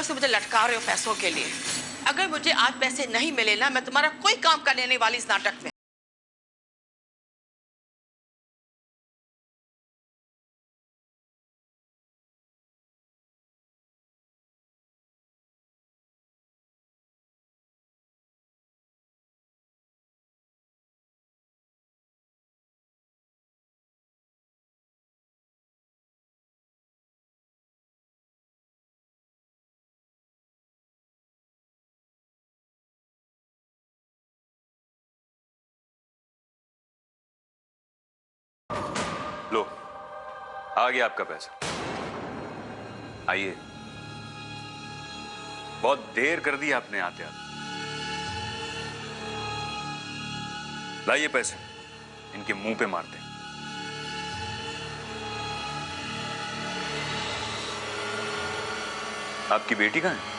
दिनों से मुझे लटका रहे हो पैसों के लिए। अगर मुझे आज पैसे नहीं मिले ना, मैं तुम्हारा कोई काम करने नहीं वाली इस नाटक में। लो, आ गया आपका पैसा। आइए। बहुत देर कर दी आपने आते आते। लाइए पैसे, इनके मुंह पे मारते हैं। आपकी बेटी कहाँ है?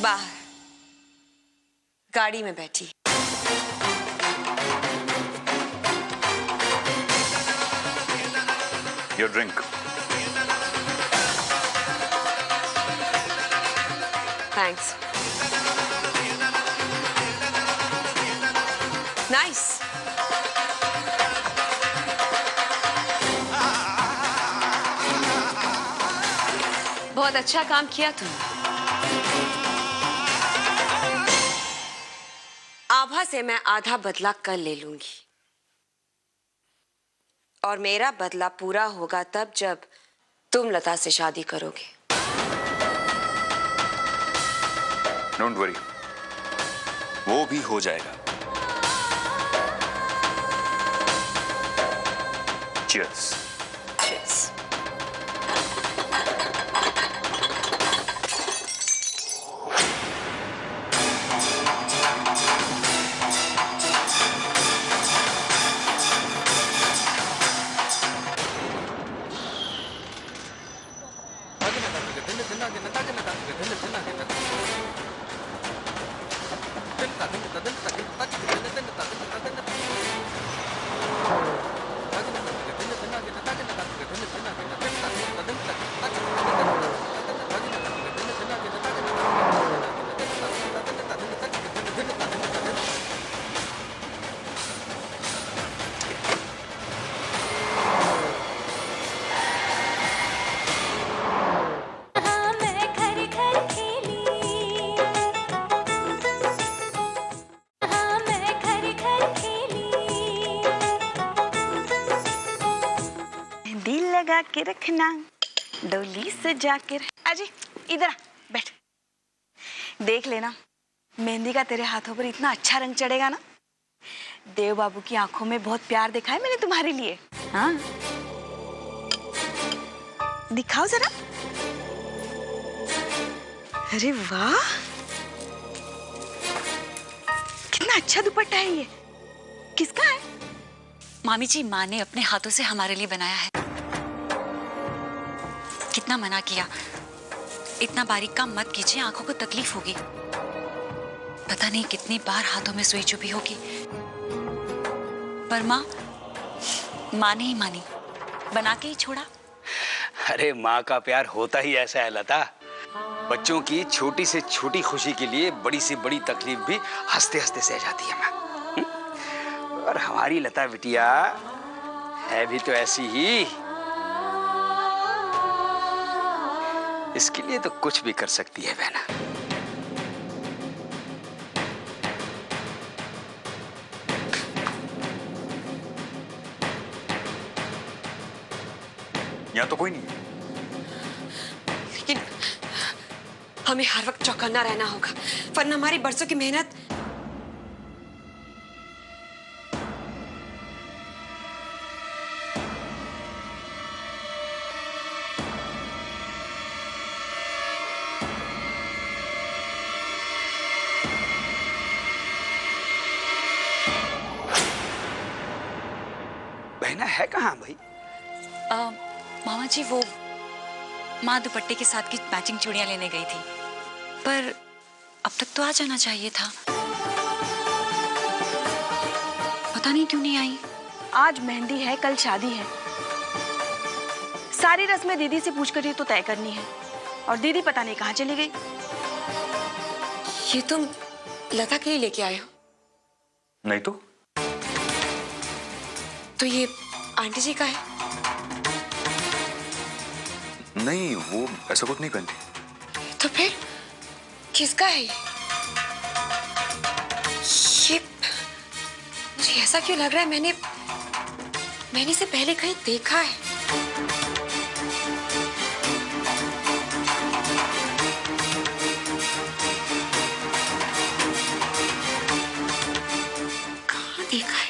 बाहर गाड़ी में बैठी। Your drink. थैंक्स। नाइस। बहुत अच्छा काम किया तुमने। आभा से मैं आधा बदला कल ले लूंगी, और मेरा बदला पूरा होगा तब जब तुम लता से शादी करोगे। डोंट वरी, वो भी हो जाएगा। चीयर्स। चीयर्स। लगा के रखना, डोली सजा के। अजी इधर आ, बैठ। देख लेना, मेहंदी का तेरे हाथों पर इतना अच्छा रंग चढ़ेगा ना। देव बाबू की आंखों में बहुत प्यार दिखा है मैंने तुम्हारे लिए। हाँ, दिखाओ जरा। अरे वाह, कितना अच्छा दुपट्टा है ये। किसका है? मामी जी, माँ ने अपने हाथों से हमारे लिए बनाया है। कितना मना किया, इतना बारीक काम मत कीजिए, आंखों को तकलीफ होगी। पता नहीं कितनी बार हाथों में सुई चुभी होगी, पर माँ ने ही मानी, बना के ही छोड़ा। अरे माँ का प्यार होता ही ऐसा है लता। बच्चों की छोटी से छोटी खुशी के लिए बड़ी से बड़ी तकलीफ भी हंसते हंसते सह जाती है माँ। और हमारी लता बिटिया है भी तो ऐसी ही। इसके लिए तो कुछ भी कर सकती है बहना। यहाँ तो कोई नहीं है। लेकिन हमें हर वक्त चौकन्ना रहना होगा, वरना हमारी बरसों की मेहनत। बहना है कहाँ भाई? मामा जी, वो माँ दुपट्टे के साथ की मैचिंग चूड़ियां लेने गई थी, पर अब तक तो आ जाना चाहिए था। पता नहीं क्यों नहीं आई। आज मेहंदी है, कल शादी है। सारी रस्में दीदी से पूछकर ही तो तय करनी है, और दीदी पता नहीं कहाँ चली गई। ये तुम लता के लिए लेके आए हो? नहीं तो ये आंटी जी का है? नहीं, वो ऐसा कुछ नहीं पहनती। तो फिर किसका है ये? मुझे ऐसा क्यों लग रहा है मैंने इसे पहले कहीं देखा है। कहाँ देखा है?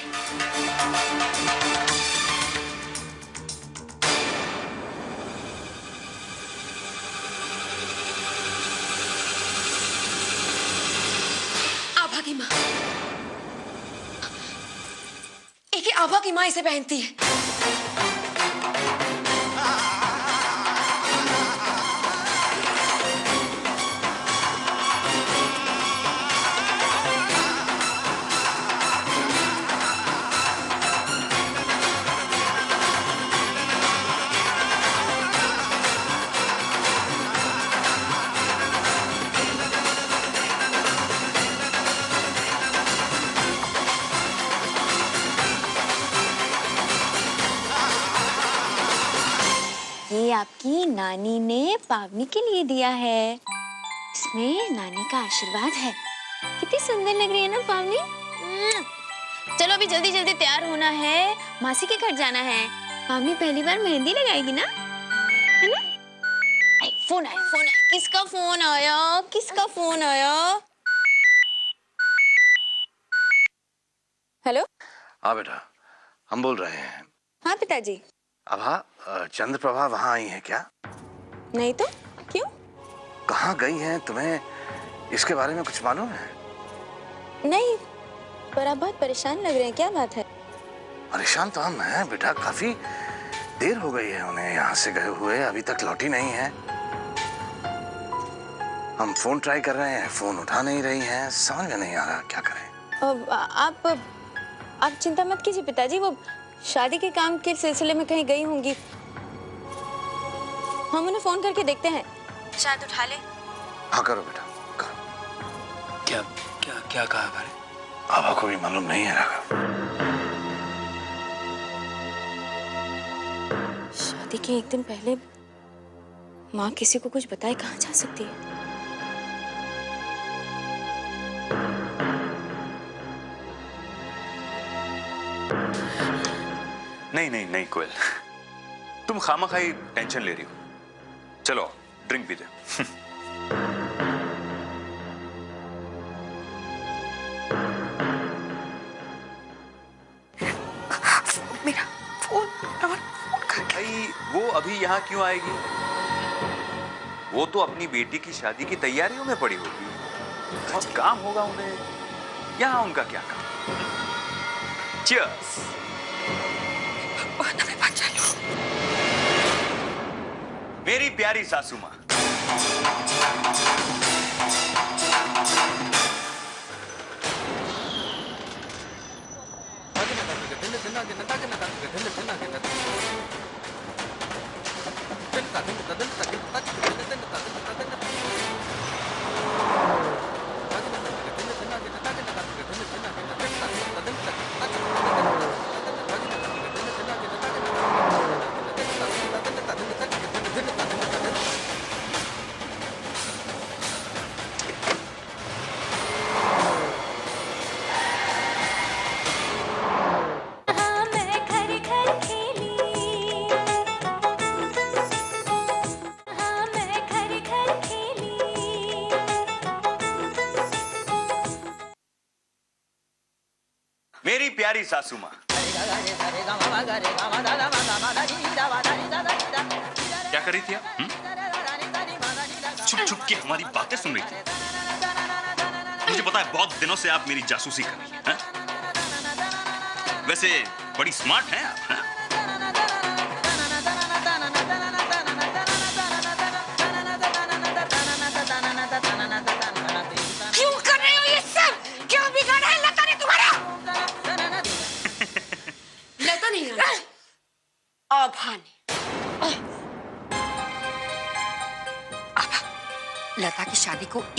आभा की माँ, एक ही आभा की माँ इसे पहनती है। ये आपकी नानी ने पावनी के लिए दिया है। इसमें नानी का आशीर्वाद है। कितनी सुंदर लग रही है ना पावनी। चलो अभी जल्दी जल्दी तैयार होना है, मासी के घर जाना है। पावनी पहली बार मेहंदी लगाएगी ना, है ना? फोन आया, फोन आया। किसका फोन आया? किसका फोन आया? हेलो। हाँ बेटा, हम बोल रहे हैं। हाँ पिताजी। आभा, चंद्रप्रभा वहाँ आई है क्या? नहीं तो क्यों? कहाँ गई हैं? तुम्हें इसके बारे में कुछ मालूम है? नहीं, पर आप बहुत परेशान लग रहे हैं, क्या बात है? परेशान तो हम हैं बेटा, काफी देर हो गई है उन्हें यहाँ से गए हुए, अभी तक लौटी नहीं है। हम फोन ट्राई कर रहे हैं, फोन उठा नहीं रही हैं, समझ में नहीं आ रहा क्या करें। आप चिंता मत कीजिए पिताजी, वो शादी के काम के सिलसिले में कहीं गई होंगी। हम उन्हें फोन करके देखते हैं, शायद उठा ले। हाँ करो बेटा, करो। क्या क्या क्या कहा भाई? आभा को भी मालूम नहीं है राघव। शादी के एक दिन पहले माँ किसी को कुछ बताए कहाँ जा सकती है? नहीं कोयल, तुम खामखाई टेंशन ले रही हो। चलो ड्रिंक पीते। मेरा फोन भाई वो अभी यहाँ क्यों आएगी? वो तो अपनी बेटी की शादी की तैयारियों में पड़ी होगी, बहुत काम होगा उन्हें। यहाँ उनका क्या काम? Cheers! मेरी प्यारी सासू माँ, मेरी प्यारी सासू माँ। क्या कर रही थी आप? छुप छुप के हमारी बातें सुन रही थी। मुझे पता है बहुत दिनों से आप मेरी जासूसी कर रही हैं। वैसे बड़ी स्मार्ट हैं आप, हैं?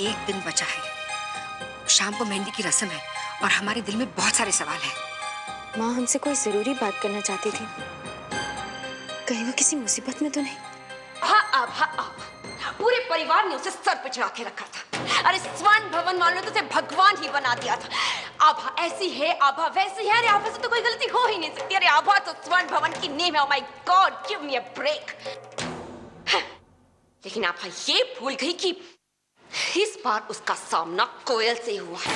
एक दिन बचा है। शाम को मेहंदी की रस्म है और हमारे दिल में बहुत सारे सवाल हैं। माँ हमसे कोई जरूरी बात करना चाहती थी, कहीं वो किसी मुसीबत में तो नहीं? हाँ आभा, पूरे परिवार ने उसे सर पे चढ़ा के रखा था। अरे स्वर्ण भवन वालों ने तो उसे भगवान ही बना दिया था। आभा ऐसी है, आभा वैसी है। अरे आभा से तो कोई गलती हो ही नहीं सकती। अरे आभा तो स्वर्ण भवन की नेम है। Oh my God, give me a break. लेकिन आभा ये भूल गई कि इस बार उसका सामना कोयल से हुआ है।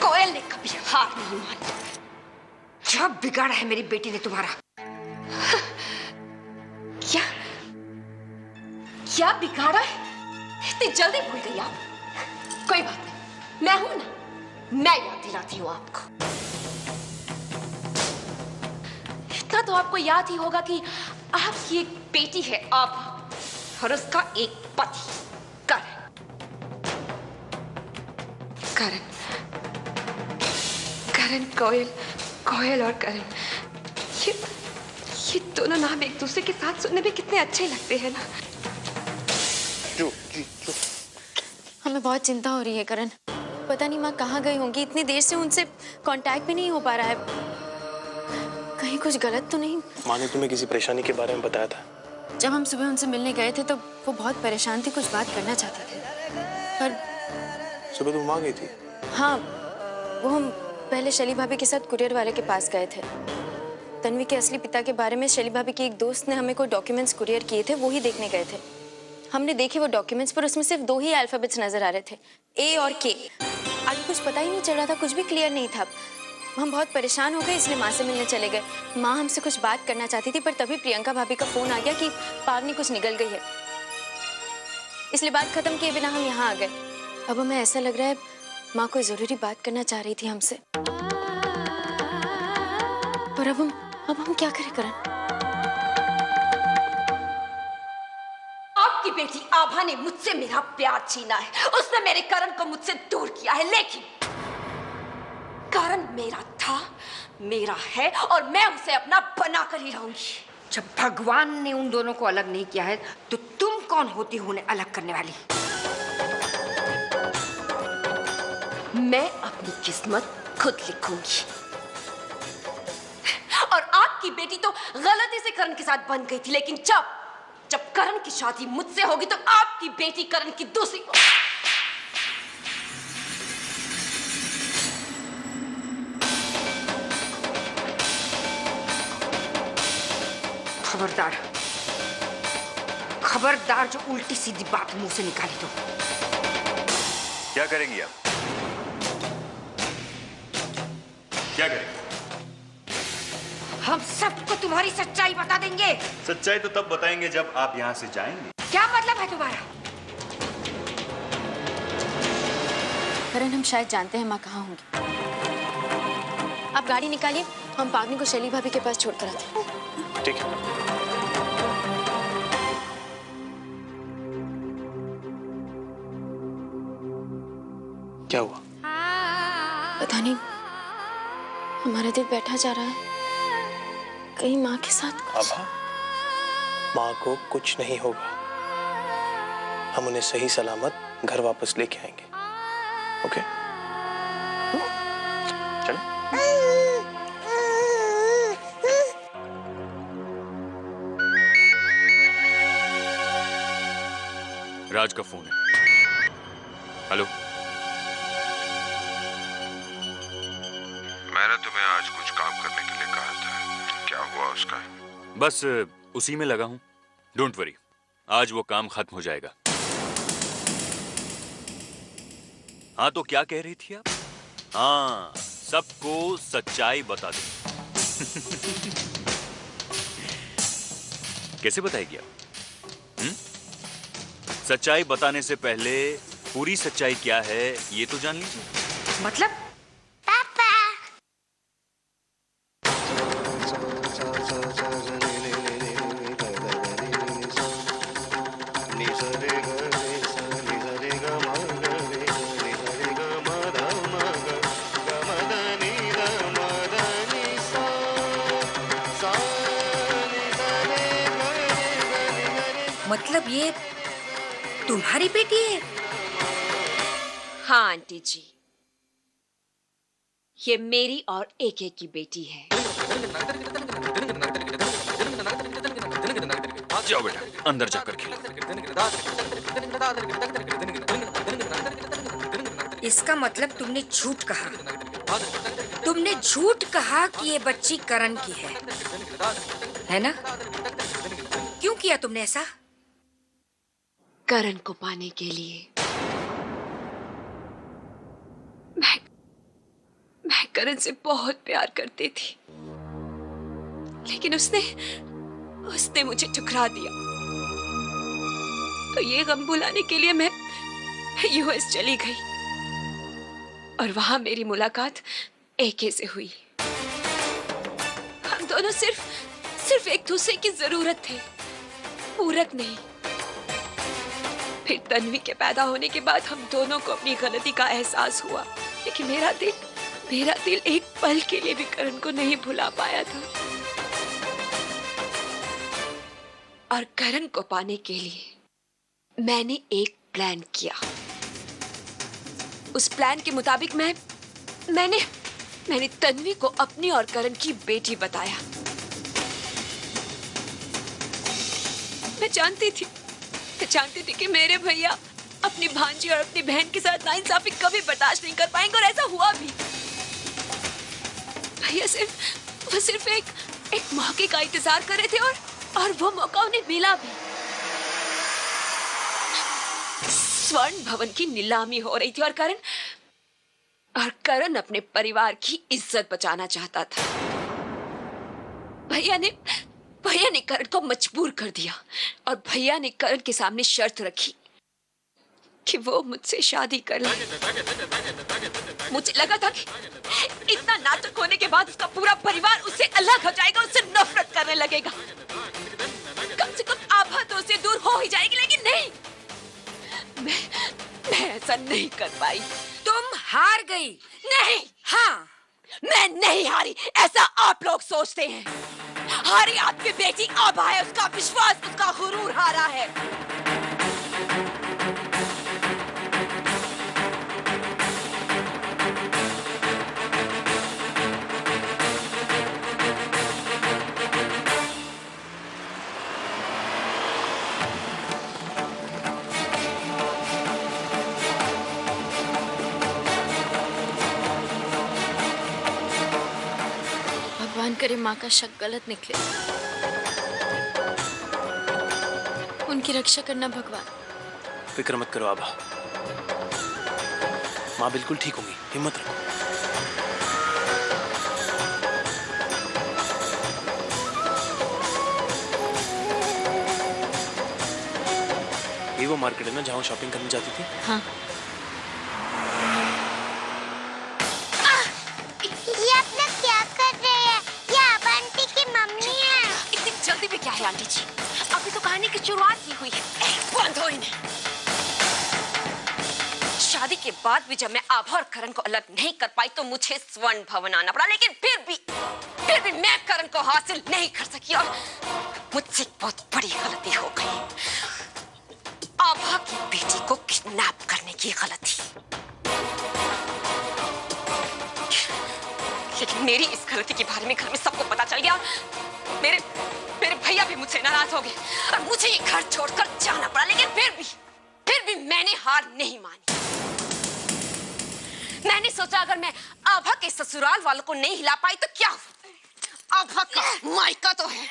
कोयल ने कभी हार नहीं मानी। क्या बिगाड़ा है मेरी बेटी ने तुम्हारा? क्या बिगाड़ा है? इतनी जल्दी भूल गई आप? कोई बात नहीं, मैं हूं ना, मैं याद दिलाती हूं आपको। इतना तो आपको याद ही होगा कि आपकी एक बेटी है आभा और उसका एक पति करण। करण, करण, कोयल, कोयल और करण, ये दोनों नाम एक दूसरे के साथ सुनने में कितने अच्छे लगते हैं ना। जो हमें बहुत चिंता हो रही है करण। पता नहीं माँ कहाँ गई होंगी, इतनी देर से उनसे कांटेक्ट भी नहीं हो पा रहा है। कहीं कुछ गलत तो नहीं? माँ ने तुम्हें किसी परेशानी के बारे में बताया था? जब हम सुबह उनसे मिलने गए थे तो वो बहुत परेशान थी, कुछ बात करना चाहते थे। पर सुबह तुम वहाँ गई थी? हाँ, वो हम पहले शैली भाभी के साथ कुरियर वाले के पास गए थे। तन्वी के असली पिता के बारे में शैली भाभी के एक दोस्त ने हमें कोई डॉक्यूमेंट्स कुरियर किए थे, वो ही देखने गए थे। हमने देखे वो डॉक्यूमेंट्स, पर उसमें सिर्फ 2 ही अल्फाबेट्स नजर आ रहे थे, ए और के। आगे कुछ पता ही नहीं चल रहा था, कुछ भी क्लियर नहीं था। हम बहुत परेशान हो गए, इसलिए माँ से मिलने चले गए। माँ हमसे कुछ बात करना चाहती थी, पर तभी प्रियंका भाभी का फोन आ गया कि पावनी कुछ निकल गई है। इसलिए बात खत्म किए बिना हम यहाँ आ गए। अब हमें ऐसा लग रहा है माँ कोई जरूरी बात करना चाह रही थी हमसे। पर अब हम क्या करें करण? आपकी बेटी आभा ने मुझसे मेरा प्यार छीना है। उसने मेरे करण को मुझसे दूर किया है, लेकिन करण मेरा था, मेरा है और मैं उसे अपना बना कर ही रहूंगी। जब भगवान ने उन दोनों को अलग नहीं किया है तो तुम कौन होती हो उन्हें अलग करने वाली? मैं अपनी किस्मत खुद लिखूंगी। और आपकी बेटी तो गलती से करण के साथ बन गई थी, लेकिन जब करण की शादी मुझसे होगी तो आपकी बेटी करण की दूसरी। खबरदार, खबरदार जो उल्टी सीधी बात मुंह से निकाली तो। क्या करेंगी आप? क्या करेंगे? हम सबको तुम्हारी सच्चाई बता देंगे। सच्चाई तो तब बताएंगे जब आप यहाँ से जाएंगे। क्या मतलब है तुम्हारा? करण हम शायद जानते हैं माँ कहाँ होंगी। आप गाड़ी निकालिए, हम पावनी को शैली भाभी के पास छोड़कर आते हैं। ठीक है। क्या हुआ? पता नहीं, हमारा दिल बैठा जा रहा है। कहीं माँ के साथ कुछ... आभा, माँ को कुछ नहीं होगा। हम उन्हें सही सलामत घर वापस लेके आएंगे। ओके? चलो। राज का फोन है। हेलो। मैंने तुम्हें आज कुछ काम करने के लिए कहा था, क्या हुआ उसका? बस उसी में लगा हूं। डोंट वरी, आज वो काम खत्म हो जाएगा। हाँ तो क्या कह रही थी आप? हाँ, सबको सच्चाई बता दो। कैसे बताएगी आप? सच्चाई बताने से पहले पूरी सच्चाई क्या है ये तो जान लीजिए। मतलब? मतलब ये तुम्हारी बेटी है? हाँ आंटी जी, ये मेरी और एके की बेटी है। जाओ बेटा, अंदर जाकर खेलो। इसका मतलब तुमने झूठ कहा। तुमने झूठ कहा कि ये बच्ची करण की है ना? क्यों किया तुमने ऐसा? करण को पाने के लिए। मैं करण से बहुत प्यार करती थी, लेकिन उसने मुझे ठुकरा दिया। तो ये गम भुलाने के लिए मैं यूएस चली गई और वहां मेरी मुलाकात एके से हुई। हम दोनों सिर्फ एक दूसरे की जरूरत थे, पूरक नहीं। फिर तन्वी के पैदा होने के बाद हम दोनों को अपनी गलती का एहसास हुआ, लेकिन मेरा दिल एक पल के लिए भी करण को नहीं भुला पाया था। और करण को पाने के लिए मैंने एक प्लान किया। उस प्लान के मुताबिक मैंने तन्वी को अपनी और करण की बेटी बताया। मैं जानती थी कि मेरे भैया अपनी भांजी और अपनी बहन के साथ नाइंसाफी कभी बर्दाश्त नहीं कर पाएंगे, और ऐसा हुआ भी। भैया सिर्फ एक मौके का इंतजार कर रहे थे और वो मौका उन्हें मिला भी। स्वर्ण भवन की नीलामी हो रही थी और करण अपने परिवार की इज्जत बचाना चाहता था। भैया ने करण को मजबूर कर दिया और भैया ने करण के सामने शर्त रखी कि वो मुझसे शादी कर ले। मुझे लगा था कि इतना नाटक होने के बाद उसका पूरा परिवार उससे अलग हो जाएगा, उससे नफरत करने लगेगा। कम से कम आभा तो उससे दूर हो ही जाएगी, लेकिन नहीं, मैं ऐसा नहीं कर पाई। तुम हार गई। नहीं, हाँ, मैं नहीं हारी, ऐसा आप लोग सोचते हैं। हारी आपकी बेटी आभा है, उसका विश्वास, उसका गुरूर हारा है। भगवान करे माँ का शक गलत निकले। उनकी रक्षा करना भगवान। फिक्र मत करो आभा, माँ बिल्कुल ठीक होंगी, हिम्मत रखो। ये वो मार्केट है ना जहाँ शॉपिंग करने जाती थी? हाँ। है आंटी जी, अभी तो कहानी की शुरुआत ही हुई है। बंद हो इन्हें। शादी के बाद भी जब मैं आभा और करण को अलग नहीं कर पाई तो मुझे स्वर्ण भवन आना पड़ा, लेकिन फिर भी मैं करण को हासिल नहीं कर सकी और मुझसे बहुत बड़ी गलती हो गई। आभा की बेटी को किडनैप करने की गलती। लेकिन मेरी इस गलती के बारे में घर में सबको पता चल गया। मेरे भैया भी मुझसे नाराज हो गए और मुझे ये घर छोड़कर जाना पड़ा, लेकिन फिर भी मैंने हार नहीं मानी। मैंने सोचा अगर मैं आभा के ससुराल वालों को नहीं हिला पाई तो क्या हुआ? आभा का मायका तो है,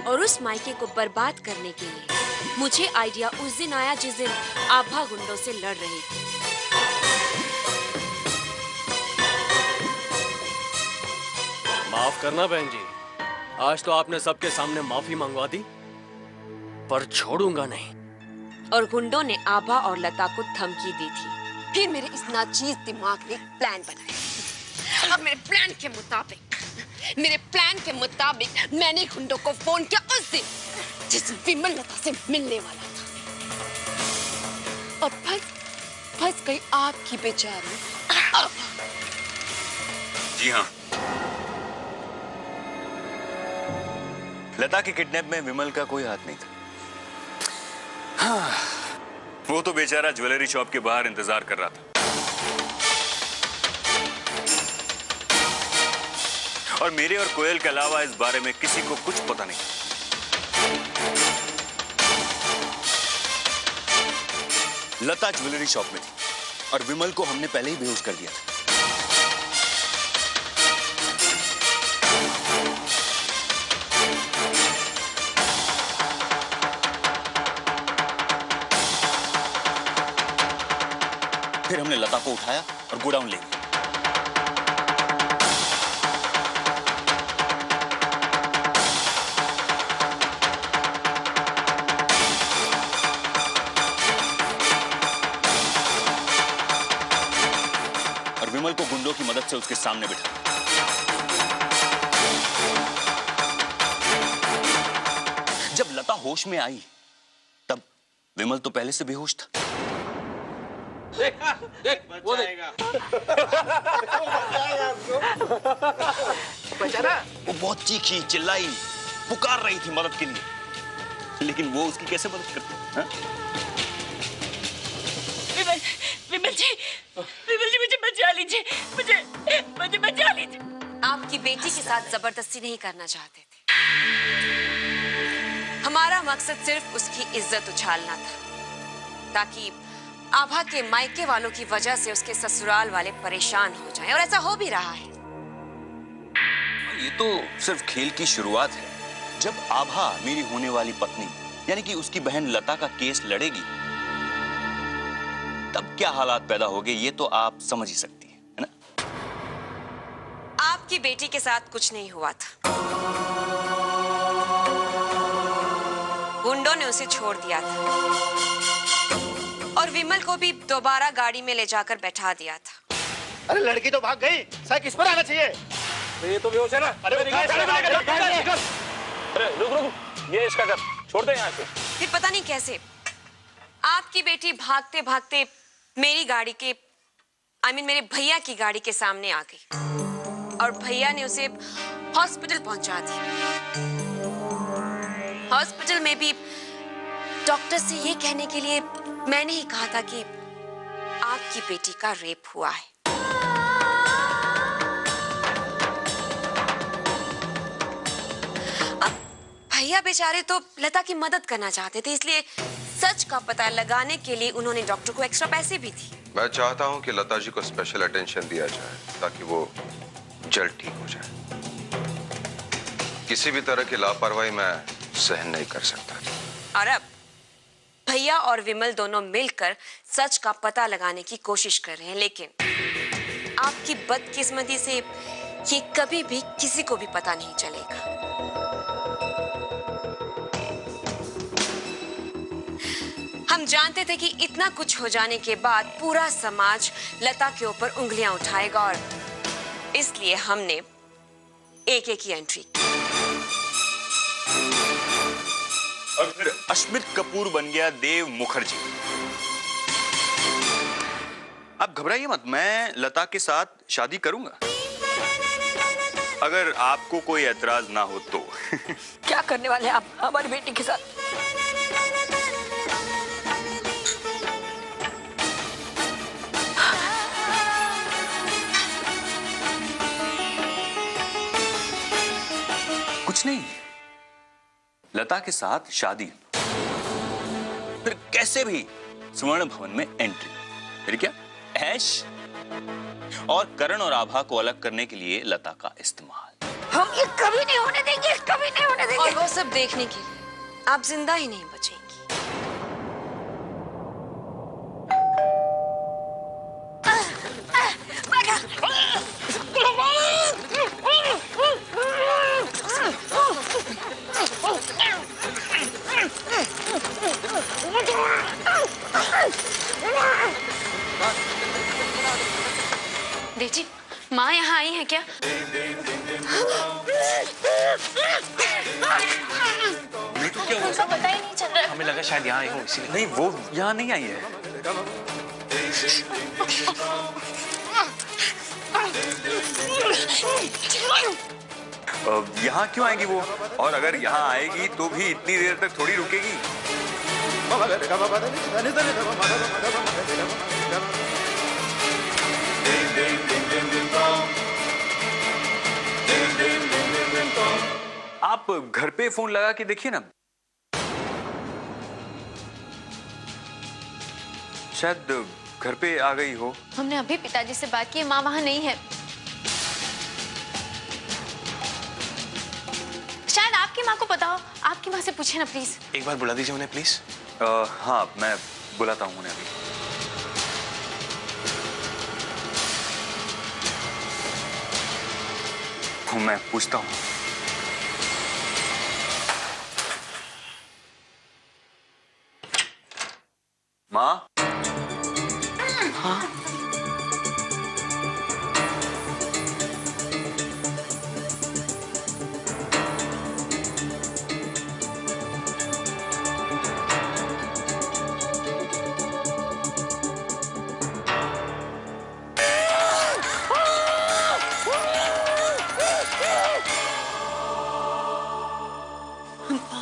और उस मायके को बर्बाद करने के लिए मुझे आइडिया उस दिन आया जिस दिन आभा गुंडों से लड़ रही थी। माफ करना बहन जी, आज तो आपने सबके सामने माफी मंगवा दी, पर छोड़ूंगा नहीं। और गुंडों ने आभा और लता को धमकी दी थी। फिर मेरे इस नाचीज दिमाग ने प्लान बनाया और मेरे प्लान के मुताबिक मैंने गुंडों को फोन किया उस दिन जिस दिन विमल लता से मिलने वाला था, और फंस गई आपकी बेचारी आभा। जी हाँ, लता के किडनैप में विमल का कोई हाथ नहीं था। हाँ, वो तो बेचारा ज्वेलरी शॉप के बाहर इंतजार कर रहा था। और मेरे और कोयल के अलावा इस बारे में किसी को कुछ पता नहीं। लता ज्वेलरी शॉप में थी और विमल को हमने पहले ही बेहोश कर दिया था। फिर हमने लता को उठाया और गोडाउन ले गए। और विमल को गुंडों की मदद से उसके सामने बिठा। जब लता होश में आई तब विमल तो पहले से बेहोश था। देख वो बेचारा वो बहुत चीखी चिल्लाई पुकार रही थी मदद के लिए, लेकिन वो उसकी कैसे मदद करती? विमल जी मुझे बचा लीजिए, मुझे बचा लीजिए। आपकी बेटी के साथ जबरदस्ती नहीं करना चाहते थे। हमारा मकसद सिर्फ उसकी इज्जत उछालना था ताकि आभा के मायके वालों की वजह से उसके ससुराल वाले परेशान हो जाएं, और ऐसा हो भी रहा है। ये तो सिर्फ खेल की शुरुआत है। जब आभा मेरी होने वाली पत्नी यानी कि उसकी बहन लता का केस लड़ेगी तब क्या हालात पैदा होंगे ये तो आप समझ ही सकती हैं, है ना? आपकी बेटी के साथ कुछ नहीं हुआ था। गुंडों ने उसे छोड़ दिया था और विमल को भी दोबारा गाड़ी में ले जाकर बैठा दिया था। अरे लड़की तो भाग गई, साहब किस पर आना चाहिए? ये तो बेहोश है ना। अरे रुक, ये इसका कर, छोड़ दे यहाँ से। फिर पता नहीं कैसे आपकी बेटी भागते भागते मेरी गाड़ी के मेरे भैया की गाड़ी के सामने आ गई और भैया ने उसे हॉस्पिटल पहुंचा दिया। हॉस्पिटल में भी डॉक्टर से ये कहने के लिए मैंने ही कहा था कि आपकी बेटी का रेप हुआ है। अब भैया बेचारे तो लता की मदद करना चाहते थे, इसलिए सच का पता लगाने के लिए उन्होंने डॉक्टर को एक्स्ट्रा पैसे भी दिए। मैं चाहता हूं कि लता जी को स्पेशल अटेंशन दिया जाए ताकि वो जल्द ठीक हो जाए। किसी भी तरह की लापरवाही मैं सहन नहीं कर सकता। और अब भैया और विमल दोनों मिलकर सच का पता लगाने की कोशिश कर रहे हैं, लेकिन आपकी बदकिस्मती से ये कभी भी किसी को भी पता नहीं चलेगा। हम जानते थे कि इतना कुछ हो जाने के बाद पूरा समाज लता के ऊपर उंगलियां उठाएगा और इसलिए हमने एक की एंट्री की। और फिर अश्मित कपूर बन गया देव मुखर्जी। आप घबराइए मत, मैं लता के साथ शादी करूंगा अगर आपको कोई एतराज ना हो तो। क्या करने वाले आप हमारी बेटी के साथ? कुछ नहीं, लता के साथ शादी, फिर कैसे भी स्वर्ण भवन में एंट्री, फिर क्या ऐश, और करण और आभा को अलग करने के लिए लता का इस्तेमाल। हम ये कभी नहीं होने देंगे, कभी नहीं होने देंगे। और वो सब देखने के लिए आप जिंदा ही नहीं बचेंगी। देवजी, माँ यहाँ आई है क्या? तो क्या हुआ? पता ही नहीं चल रहा। हमें लगा शायद यहाँ आई हूँ इसीलिए। नहीं, वो यहाँ नहीं आई है। यहाँ क्यों आएगी वो? और अगर यहाँ आएगी तो भी इतनी देर तक थोड़ी रुकेगी। आप घर पे फोन लगा के देखिए ना, शायद घर पे आ गई हो। हमने अभी पिताजी से बात की, माँ वहाँ नहीं है। शायद आपकी माँ को पता हो, आपकी माँ से पूछे ना प्लीज। एक बार बुला दीजिए उन्हें प्लीज। हाँ, मैं बुलाता हूँ उन्हें अभी। मैं पूछता हूँ। माँ? हाँ?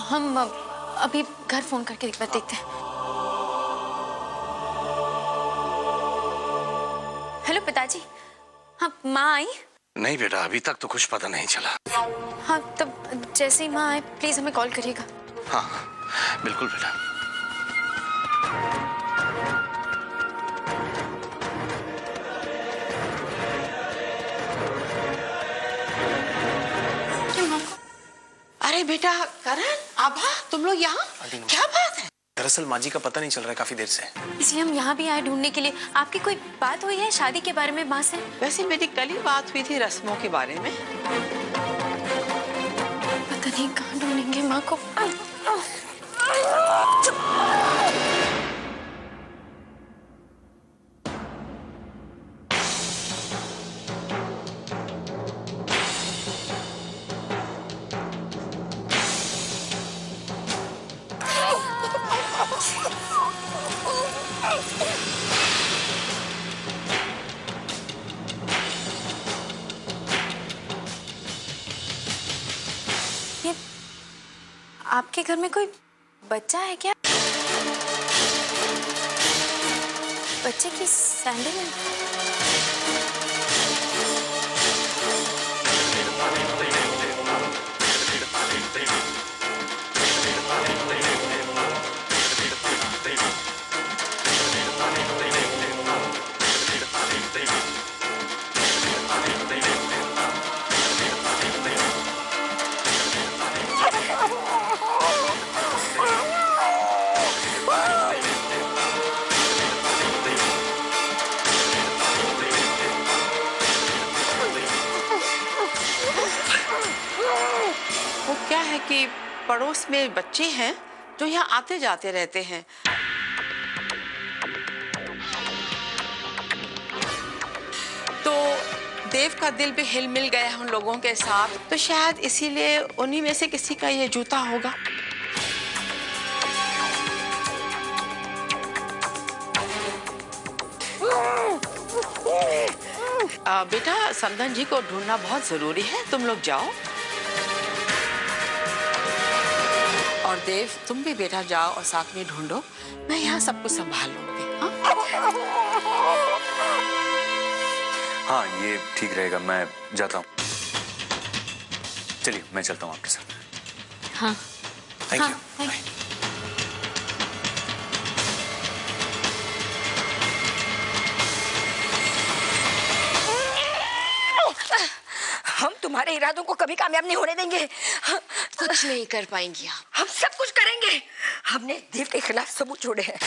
हम अभी घर फोन करके एक बार देखते हैं। हेलो पिताजी। हाँ, माँ आई? नहीं बेटा, अभी तक तो कुछ पता नहीं चला। हाँ, तब जैसे ही माँ आए प्लीज हमें कॉल करिएगा। हाँ बिल्कुल बेटा। अरे बेटा करण, आभा, तुम लोग यहाँ? क्या बात है? दरअसल माँ जी का पता नहीं चल रहा है काफी देर से। इसलिए हम यहाँ भी आए ढूंढने के लिए। आपकी कोई बात हुई है शादी के बारे में माँ से? वैसे मेरी कल ही बात हुई थी रस्मों के बारे में। पता नहीं कहाँ ढूंढेंगे माँ को। आपके घर में कोई बच्चा है क्या? बच्चे की सैंडल है। क्या है कि पड़ोस में बच्चे हैं जो यहाँ आते जाते रहते हैं। तो देव का दिल भी हिल मिल गया है उन लोगों के साथ, तो शायद इसीलिए उन्हीं में से किसी का ये जूता होगा। बेटा समधन जी को ढूंढना बहुत जरूरी है, तुम लोग जाओ। और देव तुम भी बेटा जाओ और साथ में ढूंढो, मैं यहाँ सब कुछ संभाल लूंगी। हाँ ये ठीक रहेगा, मैं जाता हूँ। चलिए मैं चलता हूँ आपके साथ। हाँ थैंक यू। हम तुम्हारे इरादों को कभी कामयाब नहीं होने देंगे। कुछ नहीं कर पाएंगी आप। हम सब कुछ करेंगे। हमने देव के खिलाफ सबूत छोड़े हैं।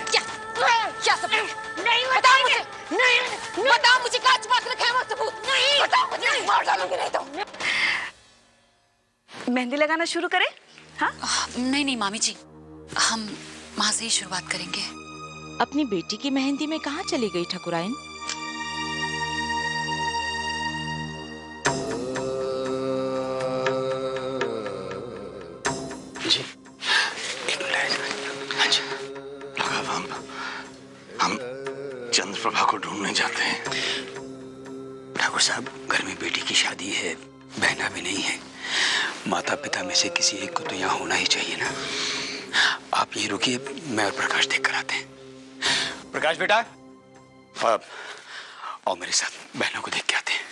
क्या सबूत? नहीं बताओ मुझे। नहीं बताओ मुझे, क्या छुपा के रखे हैं वो सबूत? नहीं बताओ मुझे, मार डालूंगी नहीं तो। मेहंदी लगाना शुरू करें? हाँ? नहीं नहीं मामी जी, हम वहां से ही शुरुआत करेंगे। अपनी बेटी की मेहंदी में कहाँ चली गई ठकुराइन? जी एक मिनट। हाँ जी, हम चंद्रप्रभा को ढूंढने जाते हैं। ठाकुर साहब, घर में बेटी की शादी है, बहना भी नहीं है, माता पिता में से किसी एक को तो यहाँ होना ही चाहिए ना। आप यहीं रुकिए, मैं और प्रकाश देख कर आते हैं। प्रकाश बेटा, अब आओ मेरे साथ, बहनों को देख के आते हैं।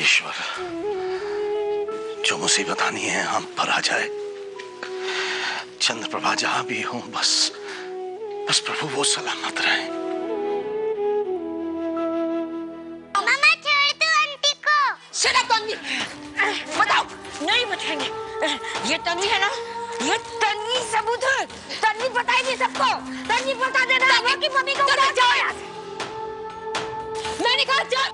ईश्वर, जो मुसीबत आनी है हम पर आ जाए। चंद्रप्रभा जहां भी हो, बस प्रभु वो सलामत रहे। मामा छोड़ दो आंटी को। शट अप तन्वी, बताओ। नहीं बताएंगे। ये तन्वी है ना, ये तन्वी सबूत है। तन्वी बताएगी सबको। तन्वी बता देना कि मम्मी को बता। जाओ यहाँ से। मैंने कहा जाओ।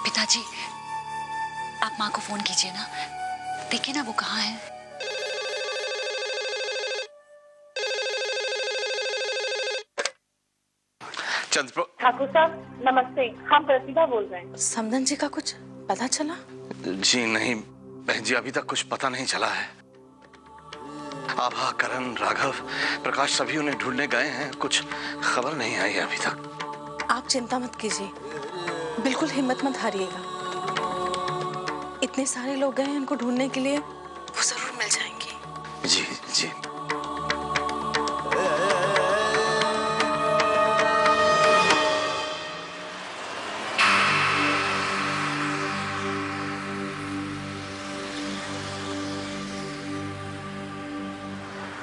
पिताजी, आप माँ को फोन कीजिए ना, देखिए ना वो कहाँ है। ठाकुर साहब नमस्ते, हम प्रतिभा बोल रहे हैं। समधन जी का कुछ पता चला? जी नहीं बहन जी, अभी तक कुछ पता नहीं चला है। आभा, करण, राघव, प्रकाश सभी उन्हें ढूंढने गए हैं, कुछ खबर नहीं आई अभी तक। आप चिंता मत कीजिए, बिल्कुल हिम्मत मत हारिएगा। इतने सारे लोग गए हैं इनको ढूंढने के लिए, वो जरूर मिल जाएंगे। जी जी।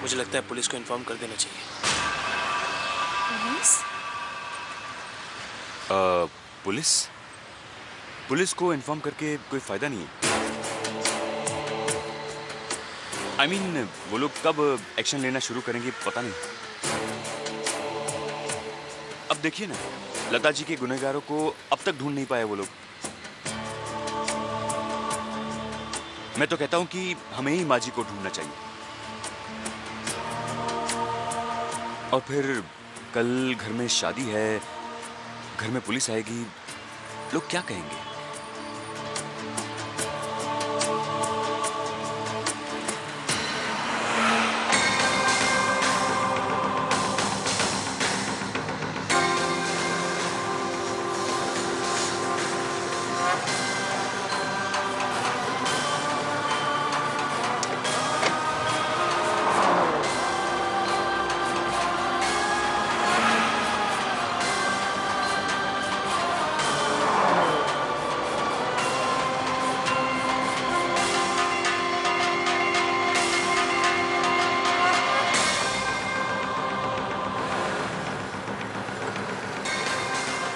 मुझे लगता है पुलिस को इन्फॉर्म कर देना चाहिए। पुलिस? पुलिस को इन्फॉर्म करके कोई फायदा नहीं है। I mean, वो लोग कब एक्शन लेना शुरू करेंगे पता नहीं। अब देखिए ना, लता जी के गुनहगारों को अब तक ढूंढ नहीं पाए वो लोग। मैं तो कहता हूं कि हमें ही माँ जी को ढूंढना चाहिए। और फिर कल घर में शादी है, घर में पुलिस आएगी, लोग क्या कहेंगे?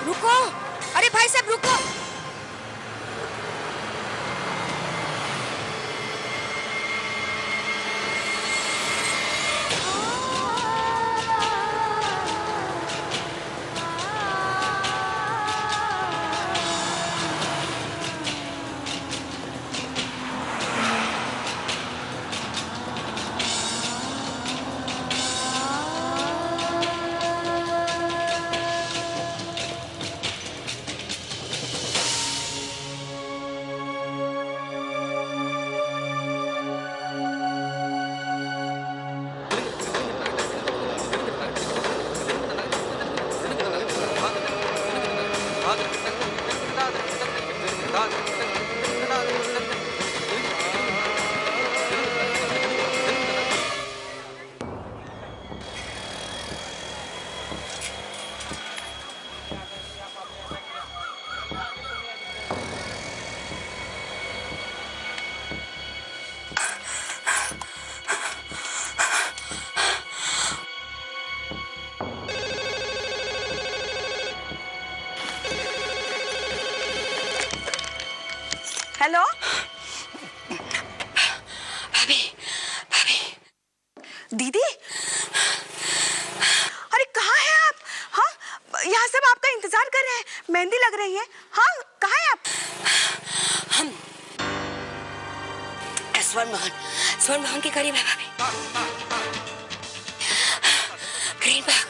रुको, अरे भाई साहब रुको। हेलो भाभी, भाभी, दीदी, अरे कहाँ हैं आप? हाँ, यहाँ सब आपका इंतजार स्वर्ण महल के करीब है भाभी। Green park.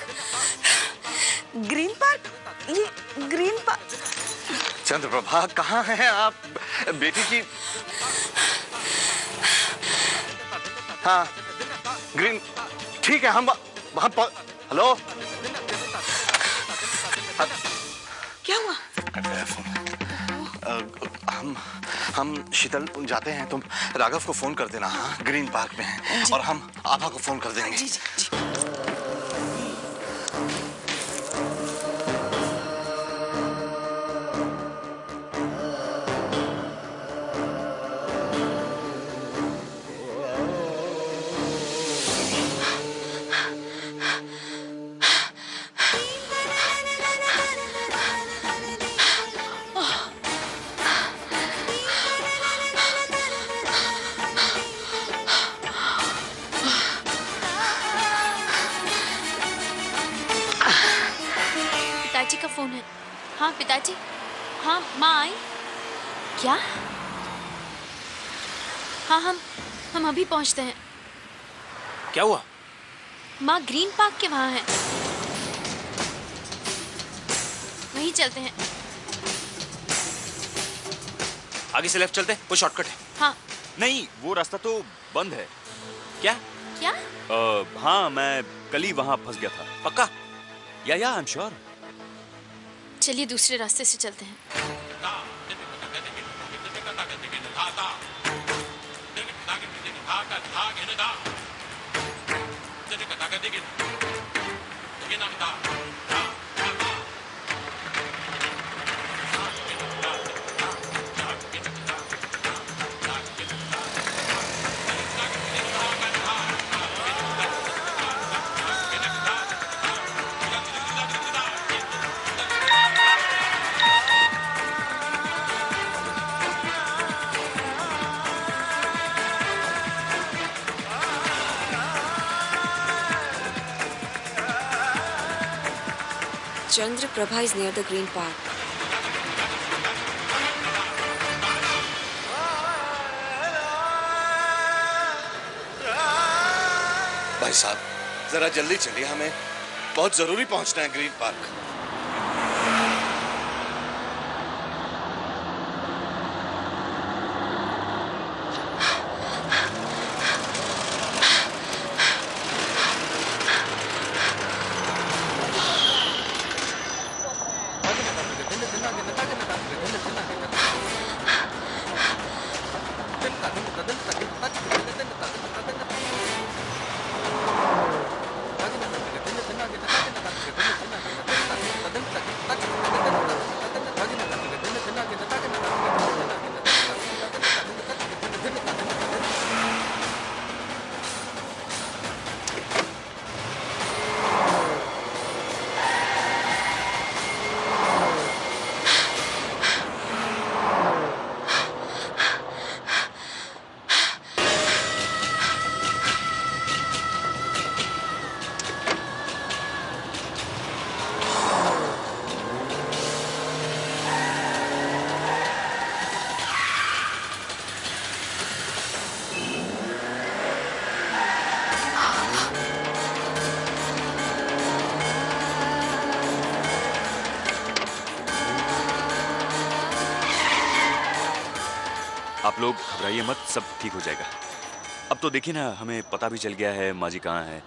Green park? ये ग्रीन पार्क? चंद्रप्रभा कहाँ हैं आप? बेटी की हाँ ग्रीन, ठीक है हम हेलो क्या हुआ? हम शीतल जाते हैं, तुम राघव को फोन कर देना। हाँ ग्रीन पार्क में हैं और हम आभा को फोन कर देंगे। जी जी जी। पिताजी का फोन है। हाँ पिताजी। हाँ माँ आई क्या? हाँ हम अभी पहुँचते हैं। क्या हुआ? माँ ग्रीन पार्क के वहाँ है, वहीं चलते हैं। आगे से लेफ्ट चलते हैं, वो शॉर्टकट है। हाँ। नहीं वो रास्ता तो बंद है। क्या? क्या? हाँ मैं कल ही वहां फंस गया था। पक्का? या आई एम श्योर। चलिए दूसरे रास्ते से चलते हैं। Chandraprabha is near the Green Park. भाई साहब जरा जल्दी चलिए, हमें बहुत जरूरी पहुंचना है ग्रीन पार्क। आप लोग घबराइए मत, सब ठीक हो जाएगा। अब तो देखिए ना, हमें पता भी चल गया है माँ जी कहाँ है।